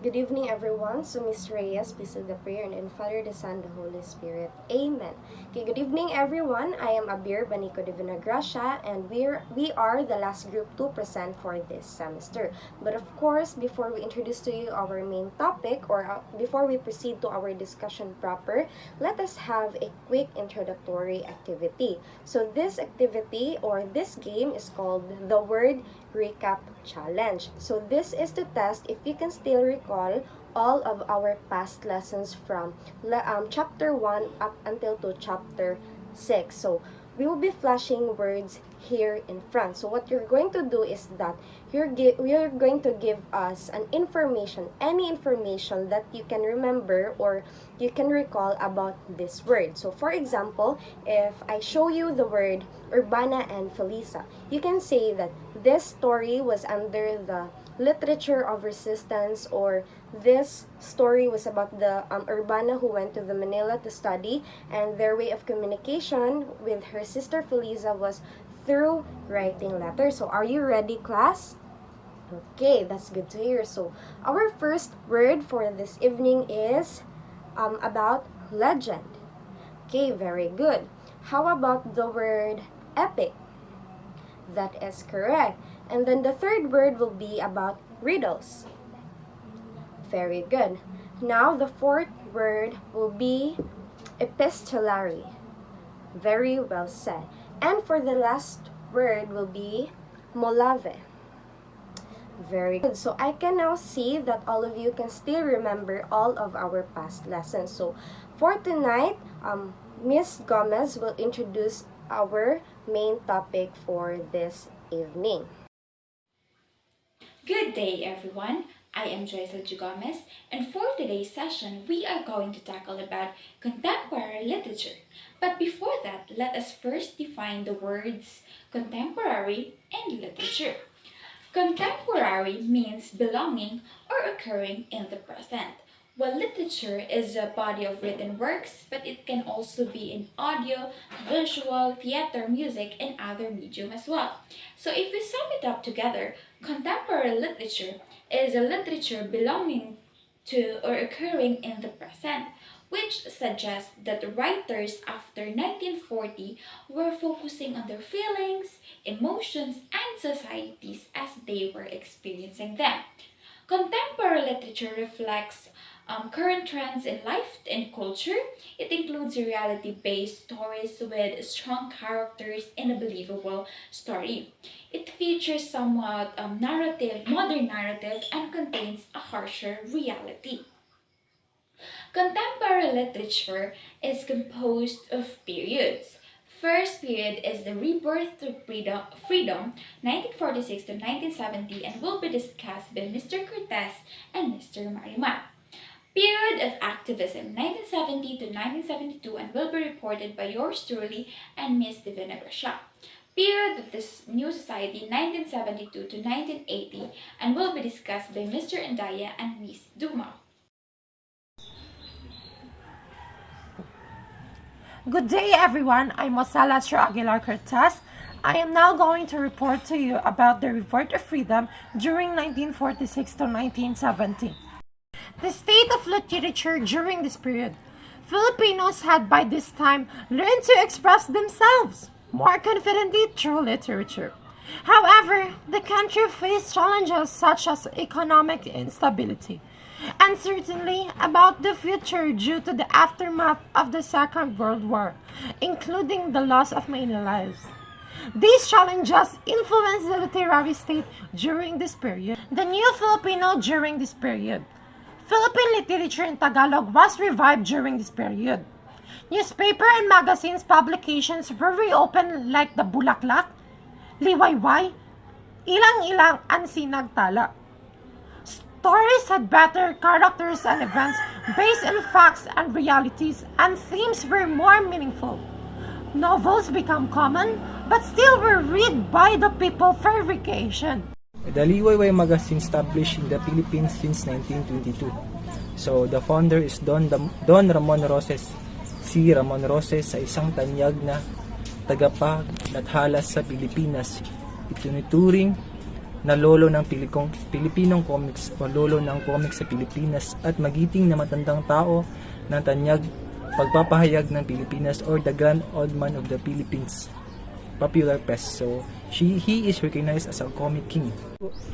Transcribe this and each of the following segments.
Good evening, everyone. So, Miss Reyes, please say the prayer, and then Father, the Son, the Holy Spirit. Amen. Okay, good evening, everyone. I am Aber B, Divinagracia, and we are the last group to present for this semester. But of course, before we introduce to you our main topic, or before we proceed to our discussion proper, let us have a quick introductory activity. So, this activity or this game is called the Word Recap Challenge. So this is to test if you can still recall all of our past lessons from chapter 1 up until to chapter 6. So we will be flashing words here in front. So what you're going to do is that you're going to give us an information, any information that you can remember or you can recall about this word. So for example, if I show you the word Urbana and Felisa, you can say that this story was under the literature of resistance, or this story was about the Urbana who went to the Manila to study, and their way of communication with her sister Felisa was through writing letters. So are you ready, class? Okay, that's good to hear. So our first word for this evening is about legend. Okay, very good. How about the word epic? That is correct. And then the third word will be about riddles. Very good. Now the fourth word will be epistolary. Very well said. And for the last word will be molave. Very good. So I can now see that all of you can still remember all of our past lessons. So for tonight, Miss Gomez will introduce our main topic for this evening. Good day, everyone. I am Joycel Gomez, and for today's session, we are going to tackle about contemporary literature. But before that, let us first define the words contemporary and literature. Contemporary means belonging or occurring in the present, while literature is a body of written works, but it can also be in audio, visual, theater, music, and other medium as well. So if we sum it up together, contemporary literature is a literature belonging to or occurring in the present, which suggests that writers after 1940 were focusing on their feelings, emotions, and societies as they were experiencing them. Contemporary literature reflects current trends in life and culture. It includes reality-based stories with strong characters and a believable story. It features somewhat modern narrative, and contains a harsher reality. Contemporary literature is composed of periods. First period is the rebirth to freedom 1946 to 1970, and will be discussed by Mr. Cortez and Mr. Marimat. Period of activism 1970 to 1972, and will be reported by yours truly and Miss Divinagracia. Period of this new society 1972 to 1980, and will be discussed by Mr. Andaya and Miss Dumao. Good day, everyone. I'm Lyster Aguilar. I am now going to report to you about the Revolt of Freedom during 1946 to 1970. The state of literature during this period. Filipinos had by this time learned to express themselves more confidently through literature. However, the country faced challenges such as economic instability, uncertainty about the future due to the aftermath of the Second World War, including the loss of many lives. These challenges influenced the literary state during this period. The new Filipino during this period. Philippine literature in Tagalog was revived during this period. Newspaper and magazines publications were reopened like the Bulaklak, Liwayway, Ilang-Ilang, and Sinagtala. Stories had better characters and events based on facts and realities, and themes were more meaningful. Novels became common, but still were read by the people for recreation. The Liwayway magazine established in the Philippines since 1922. So the founder is Don Ramon Roses. Si Ramon Roses ay isang tanyag na tagapaglathala sa Pilipinas. Itinuturing na lolo ng Pilipinong comics o lolo ng comics sa Pilipinas at magiting na matandang tao ng tanyag pagpapahayag ng Pilipinas or the Grand Old Man of the Philippines popular press. So he is recognized as a comic king.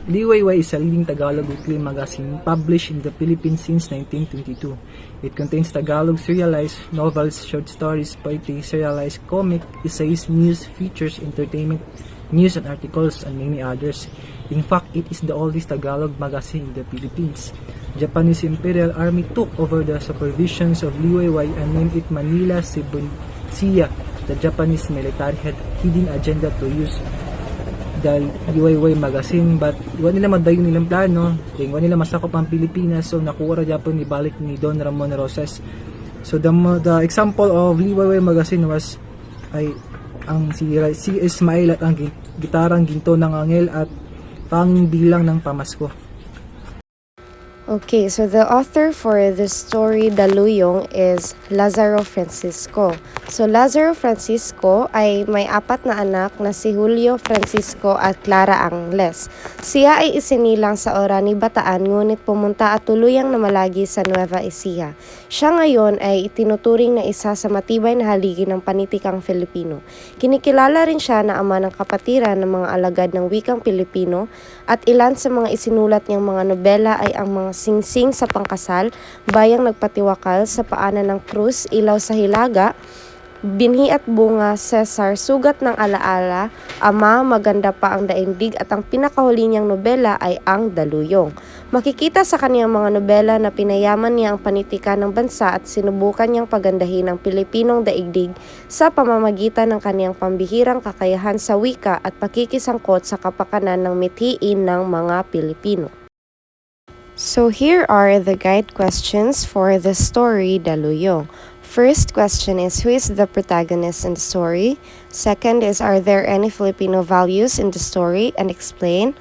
Liwayway is a leading Tagalog weekly magazine published in the Philippines since 1922. It contains Tagalog serialized novels, short stories, poetry, serialized comic, essays, news, features, entertainment, news and articles, and many others. In fact, it is the oldest Tagalog magazine in the Philippines. Japanese Imperial Army took over the supervisions of Liwayway and named it Manila Shibuya. The Japanese military had hidden agenda to use the Liwayway magazine, but iwan nila madayon nilang plano, iwan nila masakop ang Pilipinas, so nakuha ra Japon ni balik ni Don Ramon Roses. So the example of Liwayway magazine was ang si Ismail at ang gitarang ginto ng angel at tanging bilang ng pamasko. Okay, so the author for the story Daluyong is Lazaro Francisco. So Lazaro Francisco ay may 4 na anak na si Julio Francisco at Clara Angles. Siya ay isinilang sa Orani, Bataan, ngunit pumunta at tuluyang namalagi sa Nueva Ecija. Siya ngayon ay itinuturing na isa sa matibay na haligi ng panitikang Filipino. Kinikilala rin siya na ama ng kapatiran ng mga alagad ng wikang Pilipino at ilan sa mga isinulat niyang mga nobela ay ang mga Singsing sa Pangkasal, Bayang Nagpatiwakal, Sa Paanan ng Krus, Ilaw sa Hilaga, Binhi at Bunga, Cesar, Sugat ng Alaala, Ama, Maganda pa ang Daigdig at ang pinakahuli niyang nobela ay ang Daluyong. Makikita sa kaniyang mga nobela na pinayaman niya ang panitika ng bansa at sinubukan niyang pagandahin ang Pilipinong daigdig sa pamamagitan ng kaniyang pambihirang kakayahan sa wika at pakikisangkot sa kapakanan ng mithiin ng mga Pilipino. So here are the guide questions for the story Daluyong. First question is, who is the protagonist in the story? Second is, are there any Filipino values in the story and explain?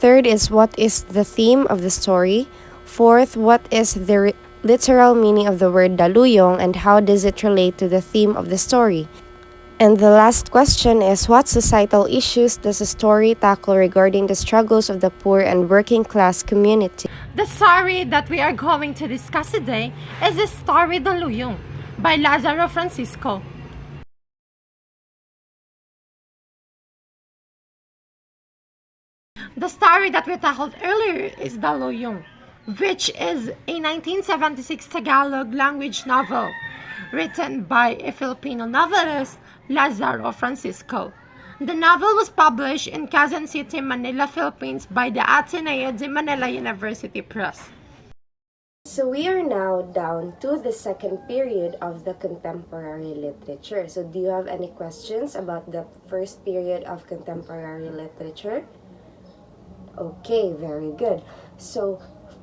Third is, what is the theme of the story? Fourth, what is the literal meaning of the word Daluyong and how does it relate to the theme of the story? And the last question is, what societal issues does the story tackle regarding the struggles of the poor and working class community? The story that we are going to discuss today is the story Daluyong by Lazaro Francisco. The story that we tackled earlier is Daluyong, which is a 1976 Tagalog language novel written by a Filipino novelist, Lazaro Francisco. The novel was published in Quezon City, Manila, Philippines by the Ateneo de Manila University Press. So we are now down to the second period of the contemporary literature. So do you have any questions about the first period of contemporary literature? Okay, very good. So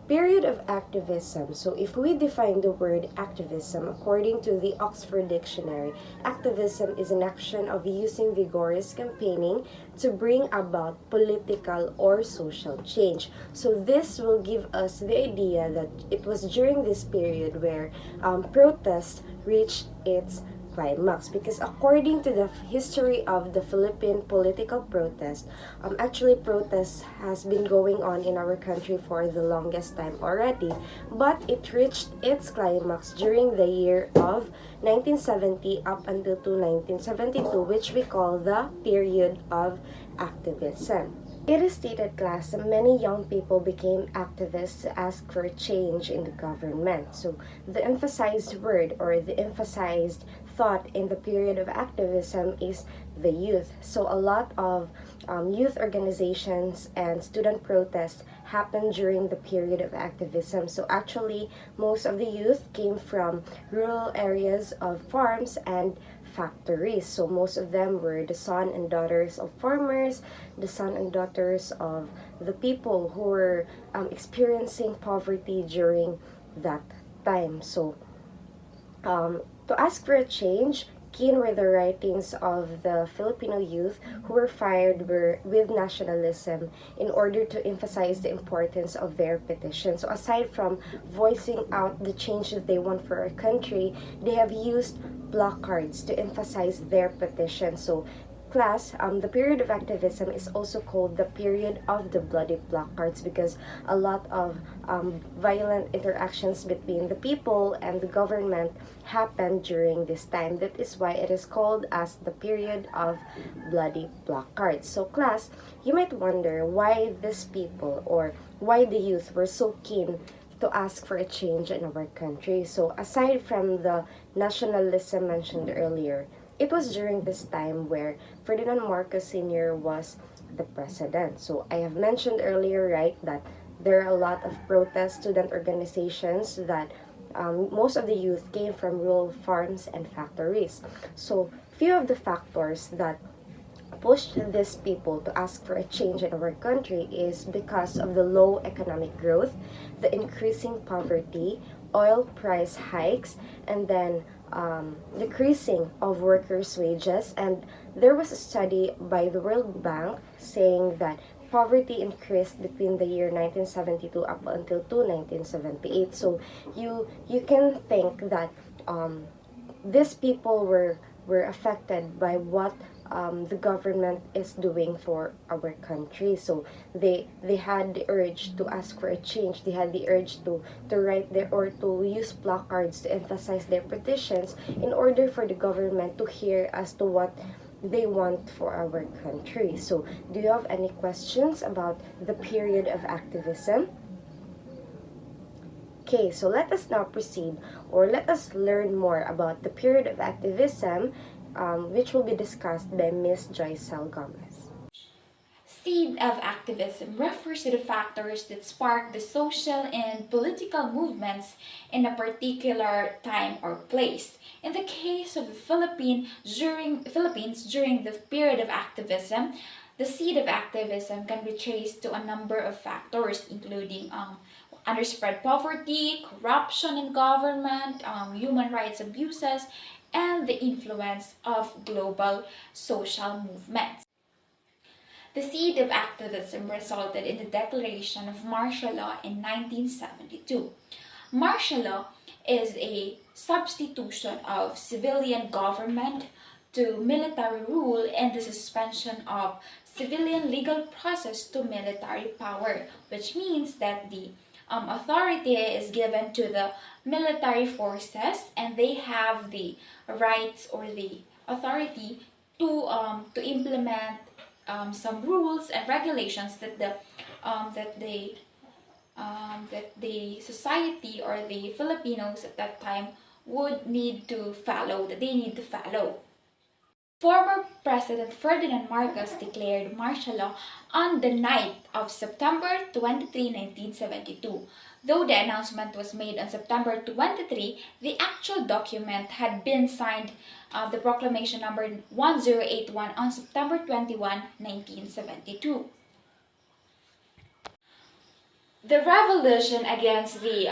period of activism. So if we define the word activism according to the Oxford Dictionary, activism is an action of using vigorous campaigning to bring about political or social change. So this will give us the idea that it was during this period where protest reached its climax, because according to the history of the Philippine political protest, actually protest has been going on in our country for the longest time already, but it reached its climax during the year of 1970 up until to 1972, which we call the period of activism. It is stated, class, that many young people became activists to ask for change in the government. So the emphasized word or the emphasized thought in the period of activism is the youth. So a lot of youth organizations and student protests happened during the period of activism. So actually, most of the youth came from rural areas of farms and factories. So most of them were the son and daughters of farmers, the son and daughters of the people who were experiencing poverty during that time. So to ask for a change, keen were the writings of the Filipino youth who were fired with nationalism in order to emphasize the importance of their petition. So aside from voicing out the change that they want for our country, they have used placards to emphasize their petition. So class, the period of activism is also called the period of the bloody placards because a lot of violent interactions between the people and the government happened during this time. That is why it is called as the period of bloody placards. So class, you might wonder why these people or why the youth were so keen to ask for a change in our country. So aside from the nationalism mentioned earlier, it was during this time where Ferdinand Marcos Sr. was the president. So I have mentioned earlier, right, that there are a lot of protest student organizations that most of the youth came from rural farms and factories. So few of the factors that pushed these people to ask for a change in our country is because of the low economic growth, the increasing poverty, oil price hikes, and then decreasing of workers' wages. And there was a study by the World Bank saying that poverty increased between the year 1972 up until to 1978. So you can think that these people were affected by what the government is doing for our country. So they had the urge to ask for a change. They had the urge to write their or to use placards to emphasize their petitions in order for the government to hear as to what they want for our country. So do you have any questions about the period of activism? Okay, so let us now proceed, or let us learn more about the period of activism, which will be discussed by Miss Joycel Gomez. Seed of activism refers to the factors that spark the social and political movements in a particular time or place. In the case of the Philippines during the period of activism, the seed of activism can be traced to a number of factors, including underspread poverty, corruption in government, human rights abuses, and the influence of global social movements. The seed of activism resulted in the declaration of martial law in 1972. Martial law is a substitution of civilian government to military rule and the suspension of civilian legal process to military power, which means that the authority is given to the military forces and they have the rights or the authority to implement some rules and regulations that the society or the Filipinos at that time would need to follow, that they need to follow. Former President Ferdinand Marcos declared martial law on the night of September 23, 1972. Though the announcement was made on September 23, the actual document had been signed the proclamation number 1081 on September 21, 1972. The revolution against the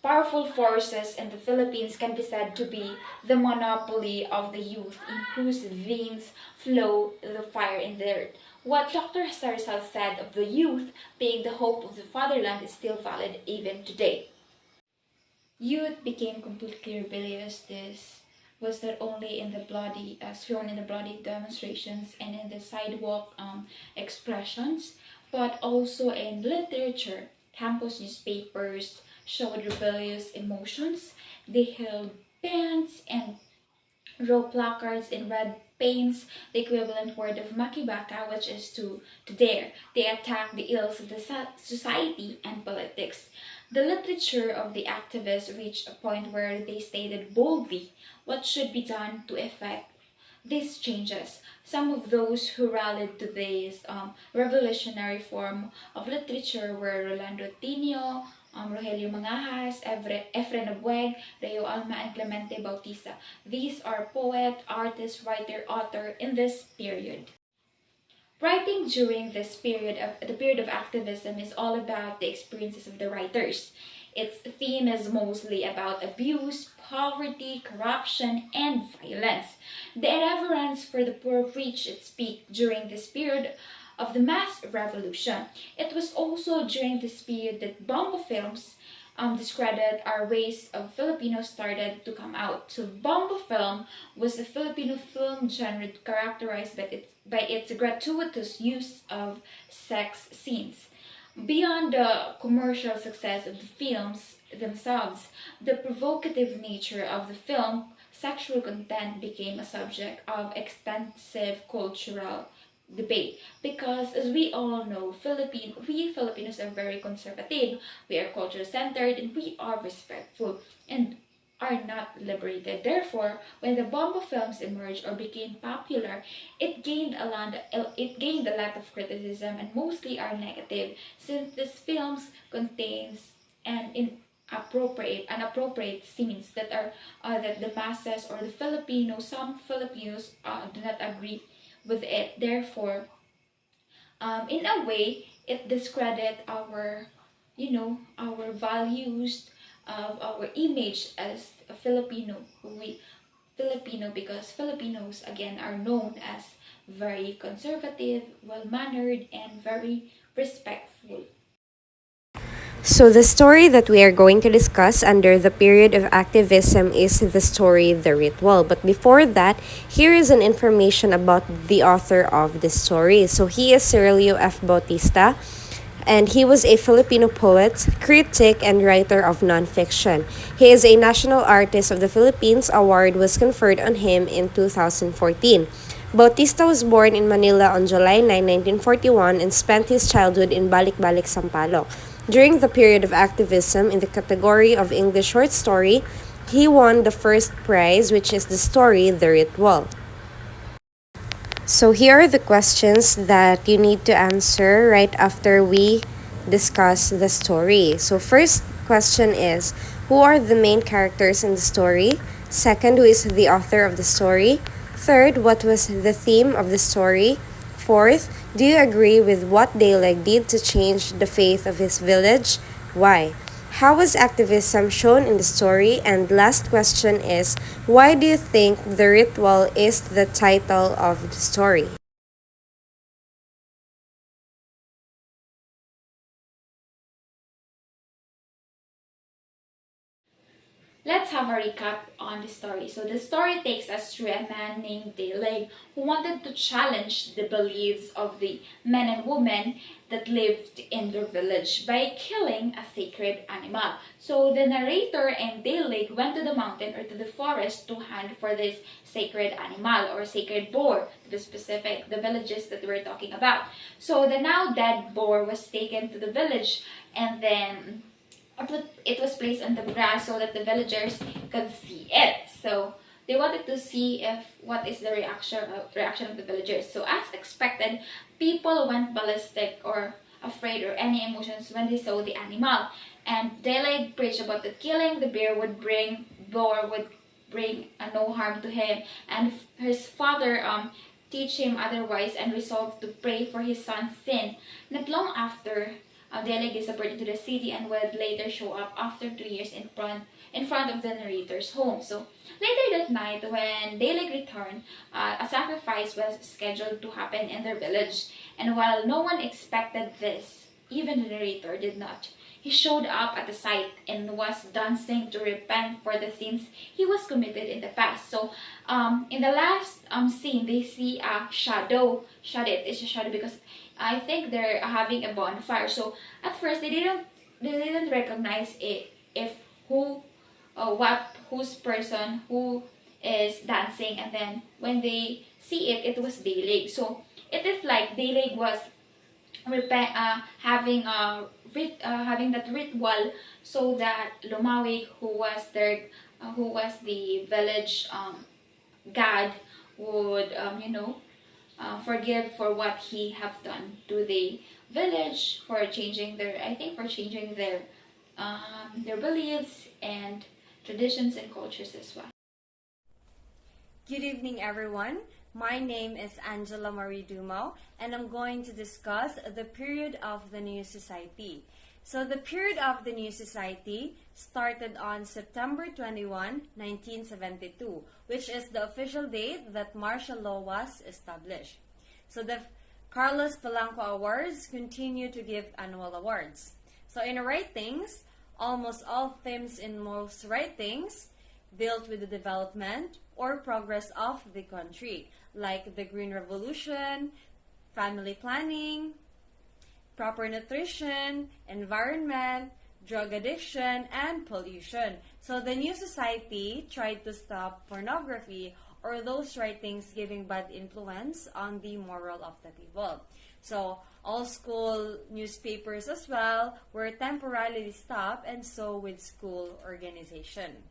powerful forces in the Philippines can be said to be the monopoly of the youth in whose veins flow the fire in the earth. What Dr. Sarsal said of the youth being the hope of the fatherland is still valid even today. Youth became completely rebellious. This was not only in the bloody, as shown in the bloody demonstrations and in the sidewalk expressions, but also in literature. Campus newspapers showed rebellious emotions. They held bands and wrote placards in red paints, the equivalent word of makibaka, which is to dare. They attacked the ills of the society and politics. The literature of the activists reached a point where they stated boldly what should be done to effect these changes. Some of those who rallied to this revolutionary form of literature were Rolando Tinio, Rogelio Mangajas, Efren Abueg, Reo Alma, and Clemente Bautista. These are poet, artist, writer, author in this period. Writing during this period the period of activism is all about the experiences of the writers. Its theme is mostly about abuse, poverty, corruption, and violence. The irreverence for the poor reached its peak during this period of the mass revolution. It was also during this period that Bongo films discredit our race of Filipinos started to come out. So Bombo film was a Filipino film genre characterized by its gratuitous use of sex scenes. Beyond the commercial success of the films themselves, the provocative nature of the film, sexual content became a subject of extensive cultural debate because, as we all know, we Filipinos are very conservative, we are culture centered, and we are respectful and are not liberated. Therefore, when the Bombo films emerged or became popular, it gained a lot of criticism, and mostly are negative, since these films contains an inappropriate scenes that are that the masses or the Filipinos, some Filipinos do not agree with it. Therefore, in a way, it discredit our values of our image as a Filipino. Filipino, because Filipinos again are known as very conservative, well-mannered, and very respectful. So, the story that we are going to discuss under the period of activism is the story The Ritual. But before that, here is an information about the author of this story. So, he is Cirilo F. Bautista, and he was a Filipino poet, critic, and writer of nonfiction. He is a National Artist of the Philippines award was conferred on him in 2014. Bautista was born in Manila on July 9, 1941 and spent his childhood in Balik-Balik, Sampaloc. During the period of activism in the category of English short story, he won the first prize, which is the story The Ritual. So here are the questions that you need to answer right after we discuss the story. So first question is, who are the main characters in the story? Second, who is the author of the story? Third, what was the theme of the story? Fourth, do you agree with what Daleg did to change the faith of his village? Why? How was activism shown in the story? And last question is, why do you think The Ritual is the title of the story? Let's have a recap on the story. So the story takes us through a man named Daleg who wanted to challenge the beliefs of the men and women that lived in their village by killing a sacred animal. So the narrator and Daleg went to the mountain or to the forest to hunt for this sacred animal or sacred boar, to be specific, the villages that we're talking about. So the now dead boar was taken to the village, and then it was placed on the grass so that the villagers could see it. So they wanted to see if what is the reaction of the villagers. So as expected, people went ballistic or afraid or any emotions when they saw the animal. And Daleg preached about the killing the boar would bring no harm to him, and his father teach him otherwise and resolved to pray for his son's sin. Not long after, Daleg disappeared into the city and would later show up after 2 years in front of the narrator's home. So later that night, when Daleg returned, a sacrifice was scheduled to happen in their village. And while no one expected this, even the narrator did not. He showed up at the site and was dancing to repent for the sins he was committed in the past. So, in the last scene, they see a shadow. It's a shadow because I think they're having a bonfire. So at first they didn't recognize it if whose person who is dancing, and then when they see it, it was Daleg. So it is like Daleg was having that ritual so that Lumawig, who was the village god, would forgive for what he have done to the village, for changing their beliefs and traditions and cultures as well. Good evening, everyone. My name is Angela Marie Dumao, and I'm going to discuss the period of the New Society. So the period of the New Society started on September 21, 1972, which is the official date that martial law was established. So the Carlos Polanco Awards continue to give annual awards. So in writings, Almost all themes in most writings dealt with the development or progress of the country, like the Green Revolution, family planning, proper nutrition, environment, drug addiction, and pollution. So the new society tried to stop pornography or those writings giving bad influence on the moral of the people. So all school newspapers as well were temporarily stopped, and so with school organization.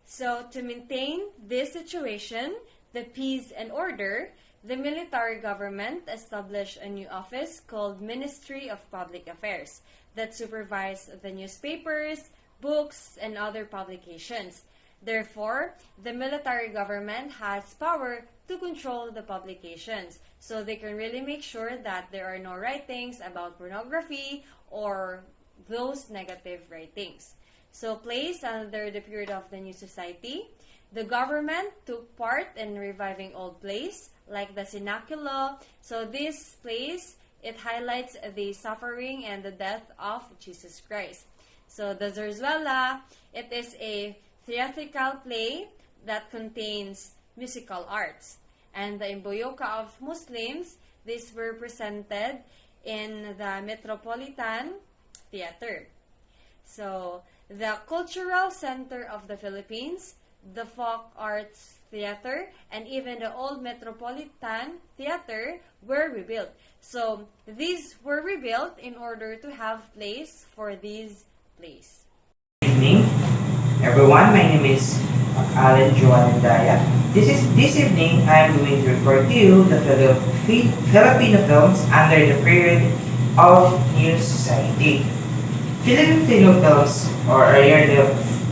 So to maintain this situation, the peace and order, the military government established a new office called Ministry of Public Affairs that supervised the newspapers, books, and other publications. Therefore, the military government has power to control the publications, so they can really make sure that there are no writings about pornography or those negative writings. So placed under the period of the new society, the government took part in reviving old plays like the Sinaculo. So this plays, it highlights the suffering and the death of Jesus Christ. So the Zarzuela, it is a theatrical play that contains musical arts. And the Imboyoka of Muslims, these were presented in the Metropolitan Theater. So the cultural center of the Philippines, the Folk Arts Theater, and even the old Metropolitan Theater were rebuilt. So these were rebuilt in order to have place for these plays. Good evening, everyone. My name is Joan and Andaya. This evening I am going to report to you the Filipino films under the period of New Society. Filipino films, or a yearly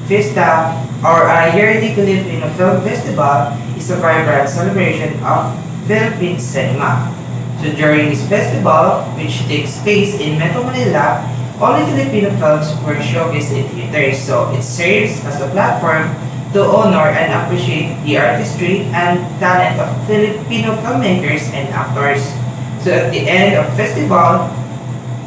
Fiesta, or a yearly Filipino Film Festival, is a vibrant celebration of Philippine cinema. So during this festival, which takes place in Metro Manila, only Filipino films were showcased in theaters. So it serves as a platform to honor and appreciate the artistry and talent of Filipino filmmakers and actors. So at the end of the festival,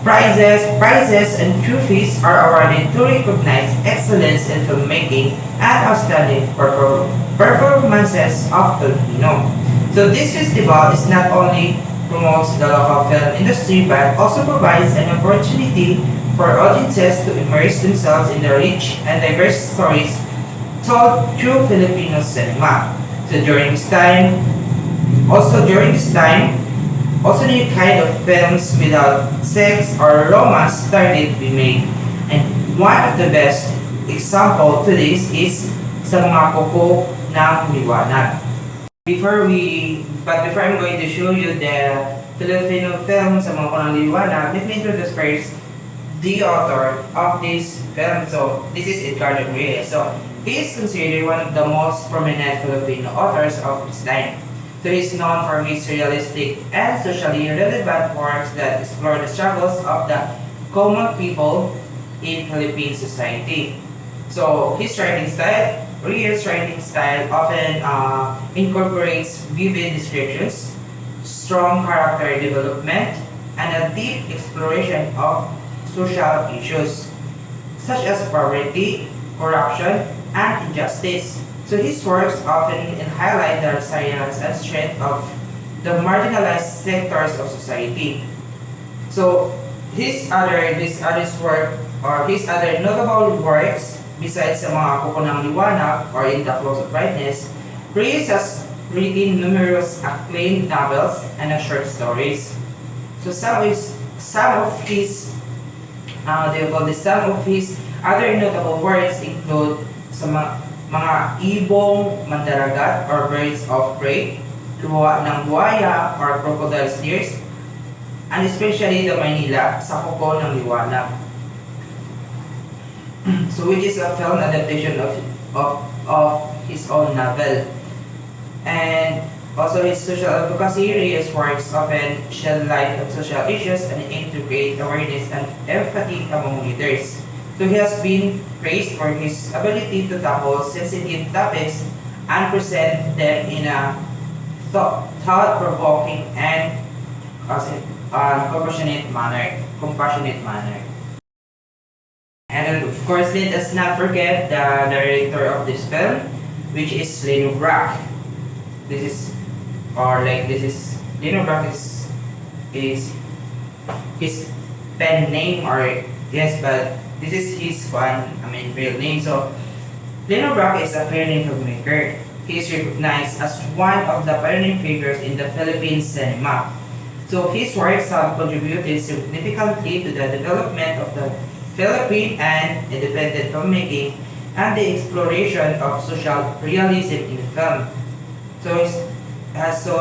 prizes and trophies are awarded to recognize excellence in filmmaking and outstanding performances of Filipino. So this festival is not only promotes the local film industry but also provides an opportunity for audiences to immerse themselves in the rich and diverse stories told through Filipino cinema. So during this time, also new kind of films without sex or romance started to be made. And one of the best example to this is sa mga kuko ng liwanag. Before I'm going to show you the Filipino film sa mga kuko ng liwanag, let me introduce first the author of this film. So this is Edgardo Reyes. So he is considered one of the most prominent Filipino authors of his time. So he is known for his realistic and socially relevant works that explore the struggles of the common people in Philippine society. So his writing style, Reyes' writing style often incorporates vivid descriptions, strong character development, and a deep exploration of social issues such as poverty, corruption, and injustice. So his works often highlight the resilience and strength of the marginalized sectors of society. So his other notable works besides sa mga kuko ng liwanag or In the Close of Brightness, Reyes has written numerous acclaimed novels and short stories. So some of his other notable works include sa mga ibong mandaragat or birds of prey, luha ng buhaya or crocodile tears, and especially the Maynila sa kuko ng liwanag. So which is a film adaptation of his own novel. And also his social advocacy, Reyes' works often shed light on social issues and aim to create awareness and empathy among readers. So he has been praised for his ability to tackle sensitive topics and present them in a thought-provoking and compassionate manner. And of course, let us not forget the director of this film, which is Leno Brack. This is, Leno Brack is his pen name, or yes, but this is his real name. So Leno Brack is a pioneering filmmaker. He is recognized as one of the pioneering figures in the Philippine cinema. So his works have contributed significantly to the development of the Philippine and independent filmmaking and the exploration of social realism in film. So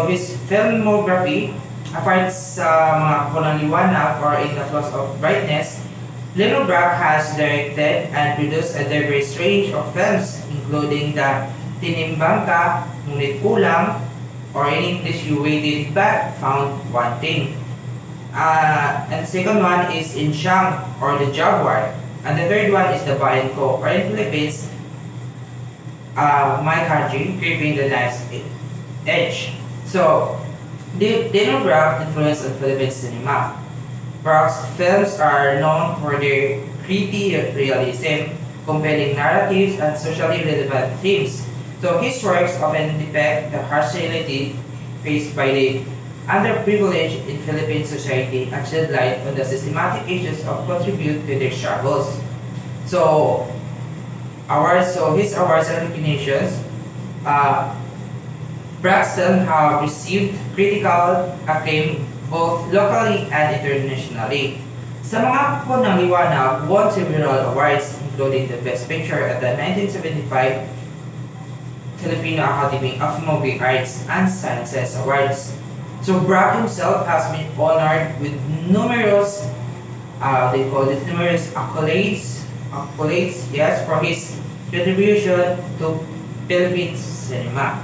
his filmography, apart sa mga kunang liwanag or in the flaws of brightness, Leno Brack has directed and produced a diverse range of films, including the Tinimbang Ka, Ngunit Kulang, or in English, You Waited But Found Wanting. And the second one is Insyang, or The Jaguar. And the third one is The Bayan Ko, or in Philippines, My Country, Creeping the Knife's Edge. So, Leno Brack influenced on Philippine cinema. Brack's films are known for their gritty realism, compelling narratives, and socially relevant themes. So his works often depict the harsh reality faced by the underprivileged in Philippine society and shed light on the systematic issues of contribute to their struggles. So his awards and recognitions, Brack's films have received critical acclaim both locally and internationally. Sa mga pangliwanag, won several awards, including the Best Picture at the 1975 Filipino Academy of Movie Arts and Sciences Awards. So Brack himself has been honored with numerous, numerous accolades, yes, for his contribution to Philippine cinema.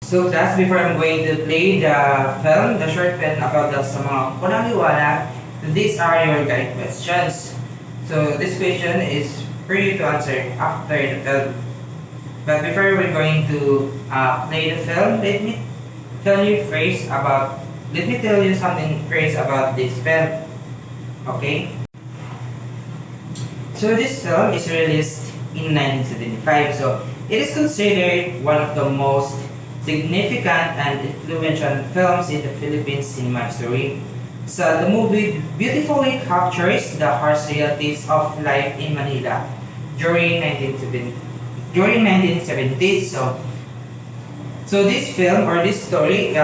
So class, before I'm going to play the short film about sa mga kunang liwanag, these are your guide questions. So this question is for you to answer after the film. But before we're going to play the film, let me tell you something first about this film. Okay? So this film is released in 1975. So it is considered one of the most significant and influential films in the Philippine cinema history. So the movie beautifully captures the harsh realities of life in Manila during 1970s. So this film, or this story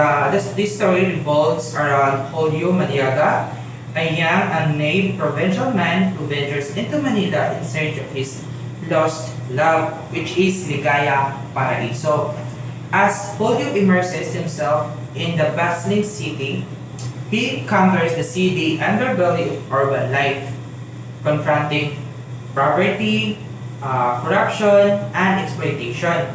revolves around Julio Maniaga, a young unnamed provincial man who ventures into Manila in search of his lost love, which is Ligaya Paraiso. As Julio immerses himself in the bustling city, he encounters the seedy underbelly of urban life, confronting poverty, corruption, and exploitation.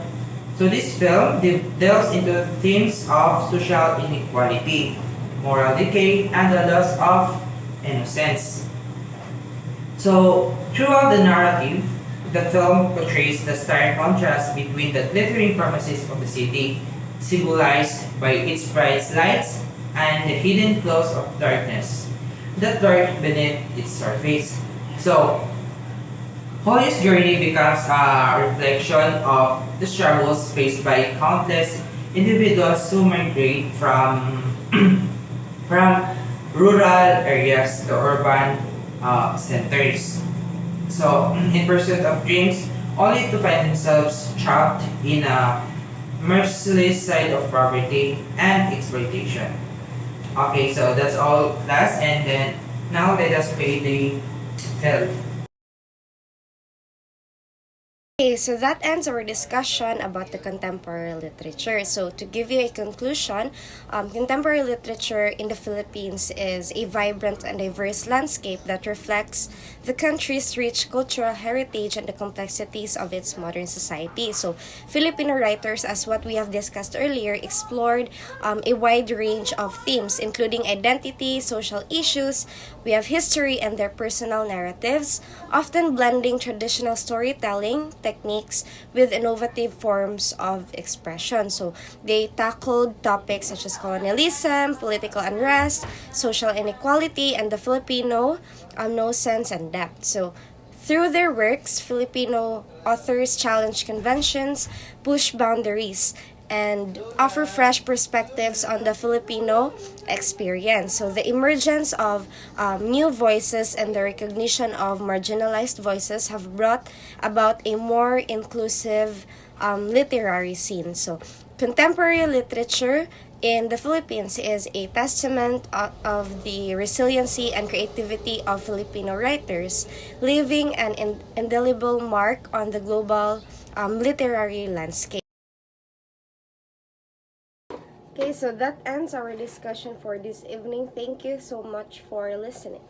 So this film delves into themes of social inequality, moral decay, and the loss of innocence. So throughout the narrative, the film portrays the stark contrast between the glittering promises of the city, symbolized by its bright lights, and the hidden flaws of darkness that lurk beneath its surface. So, Julio's journey becomes a reflection of the struggles faced by countless individuals who migrate from from rural areas to urban centers. So, in pursuit of dreams, only to find themselves trapped in a merciless side of poverty and exploitation. Okay, so that's all class, and then now let us play the film. Okay, so that ends our discussion about the contemporary literature. So to give you a conclusion, contemporary literature in the Philippines is a vibrant and diverse landscape that reflects the country's rich cultural heritage and the complexities of its modern society. So Filipino writers, as what we have discussed earlier, explored a wide range of themes, including identity, social issues. We have history and their personal narratives, often blending traditional storytelling techniques with innovative forms of expression. So they tackled topics such as colonialism, political unrest, social inequality, and the Filipino no sense and depth. So Through their works, Filipino authors challenge conventions, push boundaries, and offer fresh perspectives on the Filipino experience. So, the emergence of new voices and the recognition of marginalized voices have brought about a more inclusive literary scene. So, contemporary literature in the Philippines is a testament of the resiliency and creativity of Filipino writers, leaving an indelible mark on the global literary landscape. Okay, so that ends our discussion for this evening. Thank you so much for listening.